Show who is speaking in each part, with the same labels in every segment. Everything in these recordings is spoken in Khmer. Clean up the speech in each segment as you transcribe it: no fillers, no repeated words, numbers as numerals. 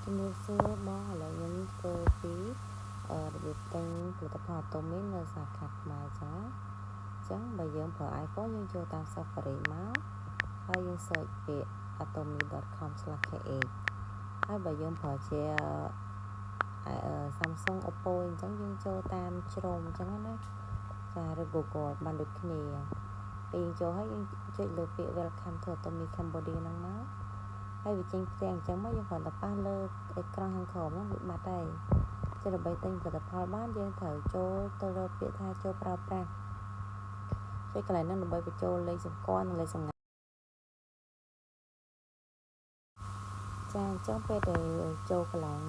Speaker 1: ជំរាបសួរបងឥឡូវខ្ញុំធ្វើពីរបៀបទិញផលិតផលអាតូមីនៅសាខាខ្មែរចឹងណាអញ្ចឹងបើយើងប្រើ iPhone យើងចូលតាម Safari មកហើយយើង search ពាក្យ atomy.com/kh ហើយបើយើងប្រើជា Samsung Oppo អញ្ចឹងយើងចូលតាមជ្រុំអញ្ចឹងណាចាឬ Google បានដូចគ្នាពេលយើងចូលហើយយើងចុចលើពាក្យ Welcome to Atomy Cambodia ហ្នឹងមកហើយវាចេញផ្ទាំងអញ្ចឹងមកយើងគ្រាន់តែប៉ះលើអេក្រង់ខាងក្រោមហ្នឹងវាបាត់ហើយចឹងដើម្បីទិញផលិតផលបានយើងត្រូវចូលទៅលើពាក្យថាចូលប្រើប្រាស់ចុចកន្លែងហ្នឹងដើម្បីបញ្ចូលលេខសម្គាល់និងលេខសម្ងាត់ចាអញ្ចឹងពេលដែលចូលកន្លែង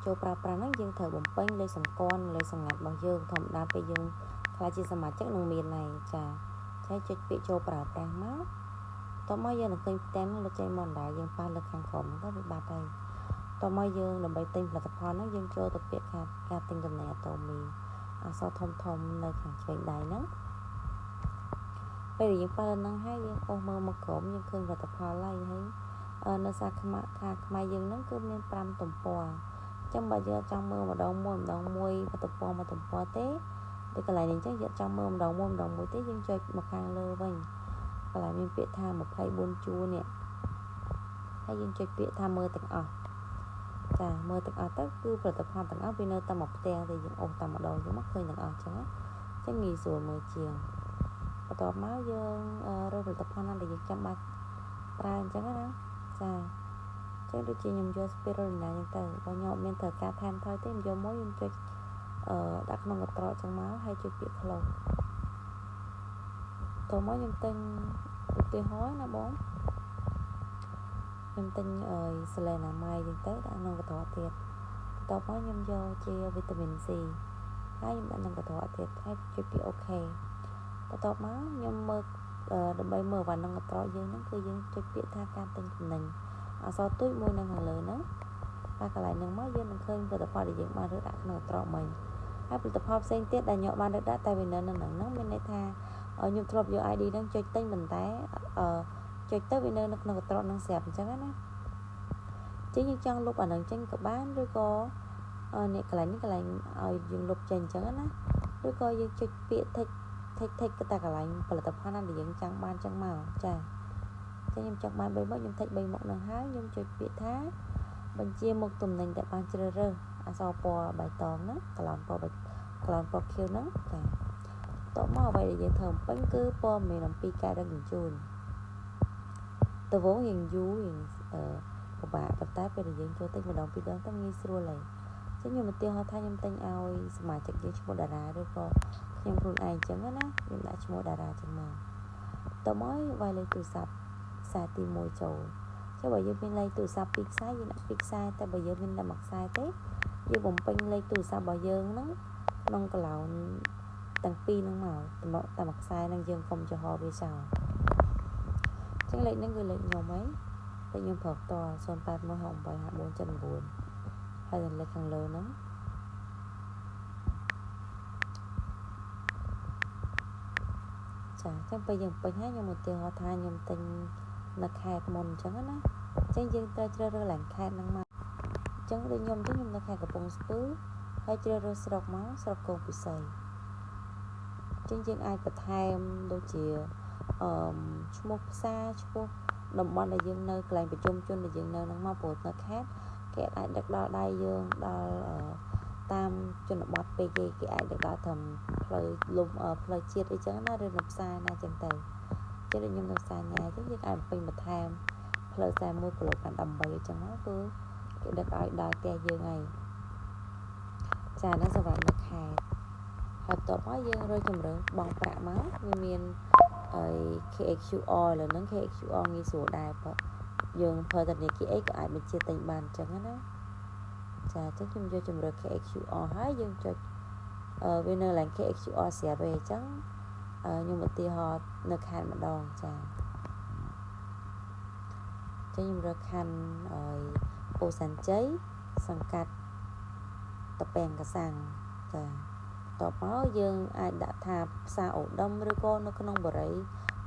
Speaker 1: ចូលប្រើប្រាស់ហ្នឹងយើងត្រូវបំពេញលេខសម្គាល់និងលេខសម្ងាត់របស់យើងធម្មតាពេលយើងខ្លាចជាសមាជិកនឹងមានហើយចាហើយចុចពាក្យចូលប្រើប្រាស់មកតោះមកយើងនឹងឃើញផ្ទាំងហ្នឹងលើចេញមកដែរយើងប៉ះលើខាងក្រោមហ្នឹងទៅវាបាត់ហើយតោះមកយើងដើម្បីទិញផលិតផលហ្នឹងយើងចូលទៅពាក្យការទិញតំណែងអាតូមីអក្សរធំនៅខាងឆ្វេងដៃហ្នឹងពេលដែលយើងប៉ះលើហ្នឹងហើយយើងអូសមើលមកក្រោមយើងឃើញផលិតផលហើយនៅសាខាខ្មែរយើងហ្នឹងគឺមាន5ទំព័រអញ្ចឹងបើយើងចង់មើលម្ដងមួយទំព័រទេពីកន្លែងនេះអញ្ចឹងយើងចង់មើលម្ដងមួយទេយើងចុចមកខាងលើវិញកន្លែងមានពាក្យថា24ជួរនេះហើយយើងចុចពាក្យថាមើលទាំងអស់ចាមើលទាំងអស់ទៅគឺផលិតផលទាំងអស់វានៅតែមួយផ្ទាំងតែយើងអូសតែម្ដងយើងមកឃើញទាំងអស់ចឹងងាយស្រួលមើលជាងបន្ទាប់មកយើងរើសផលិតផលណាដែលយើងចាំបាច់ប្រើអញ្ចឹងណាចាចឹងដូចជាខ្ញុំយក spirulina អញ្ចឹងទៅបើខ្ញុំអត់មានត្រូវការថែមថយទេខ្ញុំយកមួយខ្ញុំចុចដាក់ក្នុងកន្ត្រកចឹងមកហើយចុចពាក្យ close តោះមកខ្ញុំទិញឧទាហរណ៍ណាបងខ្ញុំទិញSelenamide អញ្ចឹងទៅដាក់ក្នុងកន្ត្រកទៀតបន្ទាប់មកខ្ញុំយកជាវីតាមីន C ហើយខ្ញុំដាក់ក្នុងកន្ត្រកទៀតហើយចុចពាក្យ OK បន្ទាប់មកខ្ញុំមើលដើម្បីមើលវ៉ាន់ក្នុងកន្ត្រកយើងហ្នឹងគឺយើងចុចពាក្យថាការទិញចំណេញអក្សរទូចមួយនៅខាងលើហ្នឹងហើយកន្លែងហ្នឹងមកយើងនឹងឃើញផលិតផលដែលយើងបានរើសដាក់ក្នុងកន្ត្រកមិញហើយផលិតផលផ្សេងទៀតដែលខ្ញុំបានរើសដាក់តែវានៅនឹងហ្នឹងមានន័យថាខ្ញុំធ្លាប់យក ID ហ្នឹងចុចទិញប៉ុន្តែចុចទៅវានៅក្នុងកន្ត្រកហ្នឹងស្រាប់អញ្ចឹងណាចឹងយើងចង់លុបអាហ្នឹងចេញក៏បានឬក៏នេះកន្លែងឲ្យយើងលុបចេញអញ្ចឹងណាឬក៏យើងចុចពាក្យ take តែកន្លែងផលិតផលណាដែលយើងចង់បានចឹងមកចាចឹងខ្ញុំចង់បាន3មុខខ្ញុំtake3មុខហ្នឹងហើយខ្ញុំចុចពាក្យថាបញ្ជាមុខទំនិញដែលបានជ្រើសរើសអក្សរពណ៌បៃតងហ្នឹងកន្លងពណ៌ខៀវហ្នឹងចាតោះមកអ្វីដែលយើងធ្វើបំពេញគឺព័ត៌មានអំពីការដឹកជញ្ជូនតើវងរៀងយូររៀងពិបាកប៉ុន្តែពេលដែលយើងចូលទិញម្ដងពីរដងទៅងាយស្រួលហើយចឹងខ្ញុំឧទាហរណ៍ថាខ្ញុំទិញឲ្យសមាជិកយើងឈ្មោះតារាឬក៏ខ្ញុំខ្លួនឯងចឹងណាខ្ញុំដាក់ឈ្មោះតារាចឹងមកតើមកវាយលេខទូរស័ព្ទខ្សែទី1ចូលចុះបើយើងមានលេខទូរស័ព្ទ2ខ្សែយើងដាក់2ខ្សែតែបើយើងមានតែមួយខ្សែទេយើងបំពេញលេខទូរស័ព្ទរបស់យើងហ្នឹងក្នុងកន្លោនទាំងពីរហ្នឹងមកតែមួយខ្សែហ្នឹងយើងកុំចំហវាចោលចឹងលេខហ្នឹងគឺលេខខ្ញុំហីតែខ្ញុំប្រើផ្ទាល់08185479ហើយលេខខាងលើហ្នឹងចាចឹងពេលយើងពេញហើយខ្ញុំឧទាហរណ៍ថាខ្ញុំទិញនៅខេត្តមុនអញ្ចឹងណាចឹងយើងត្រូវជ្រើសរើសឡើងខេត្តហ្នឹងមកអញ្ចឹងដូចខ្ញុំទៅខ្ញុំនៅខេត្តកំពង់ស្ពឺហើយជ្រើសរើសស្រុកមកស្រុកកងពិសីចឹងយើងអាចបន្ថែមដូចជាឈ្មោះផ្សារឈ្មោះតំបន់ដែលយើងនៅកន្លែងប្រជុំជនដែលយើងនៅហ្នឹងមកព្រោះនៅខេត្តគេអាចដឹកដល់ដៃយើងដល់តាមជនបទពេកគេអាចដឹកដល់ត្រឹមផ្លូវផ្លូវជាតិអីចឹងណាឬនៅផ្សារណាចឹងទៅចឹងដូចខ្ញុំនៅផ្សារញ៉ាចឹងយើងអាចពេញបន្ថែមផ្លូវ41គីឡូកាន់18អញ្ចឹងមកគឺគេដឹកឲ្យដល់ផ្ទះយើងហើយចាហ្នឹងសម្រាប់នៅខេត្តហើយបន្ទាប់មកយើងរើជំរើសបង់ប្រាក់មកវាមានKHQR លើហ្នឹង KHQR ងាយស្រួលដែរបើយើងប្រើធនាគារអីក៏អាចបញ្ជាទិញបានអញ្ចឹងណាចាអញ្ចឹងខ្ញុំយកជំរើស KHQR ហើយយើងចុចវានៅឡើង KHQR ស្រាប់ឯងអញ្ចឹងខ្ញុំឧទាហរណ៍នៅខេត្តម្ដងចាចឹងខ្ញុំរើខណ្ឌពោធិ៍សែនជ័យសង្កាត់តាពាំងកសាំងចាតបមកយើងអាចដាក់ថាផ្សារអូដុំឬក៏នៅក្នុងបរិយ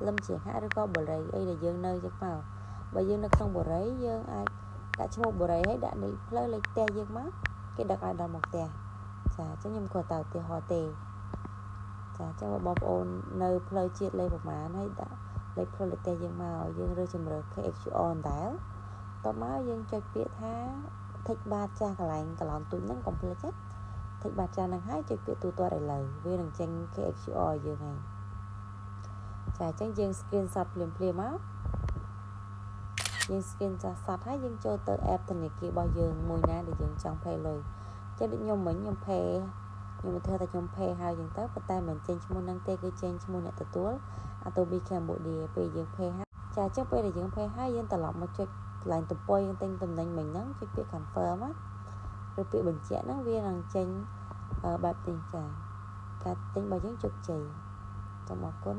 Speaker 1: លឹមជាហាក់ឬក៏បរិយអីដែលយើងនៅចឹងមកបើយើងនៅក្នុងបរិយយើងអាច đã cho một bữa đấy hết đã lấy te dương mắt cái đặc ai đòn một te chả cho nhầm cửa tàu tiền họ tề chả cho một bọc ôn nơi plei chiết lấy một má hay đã lấy plei te dương màu dương rơi chìm rồi cái on đá tao máu dương cho biết tha thích ba cha cả lạnh cả lòng tụi nó còn plei chết thích ba cha năng hái cho biết tụi tôi đại lời vì năng tranh cái dương này chả chẳng dương skin shot liền máu dương skin cho sạch hay dương cho tới app thành này kia bao dương mùi ná để dương trong phe lời cho đến nhôm mình nhôm phe nhưng mà theo ta nhôm phe hai dương tới và tay mình trên môn năng tê cái trên môn này từ túi Adobe Cambodia về dương phe hai chả chắc bây là dương phe hai dương tờ lọc mà cho lại tụi bôi dương tên tụi mình nó cho biết confirm á rồi bị bình chẽ nó viên rằng trên bạc tiền trả cả tính bao dương chục chỉ trong một cuốn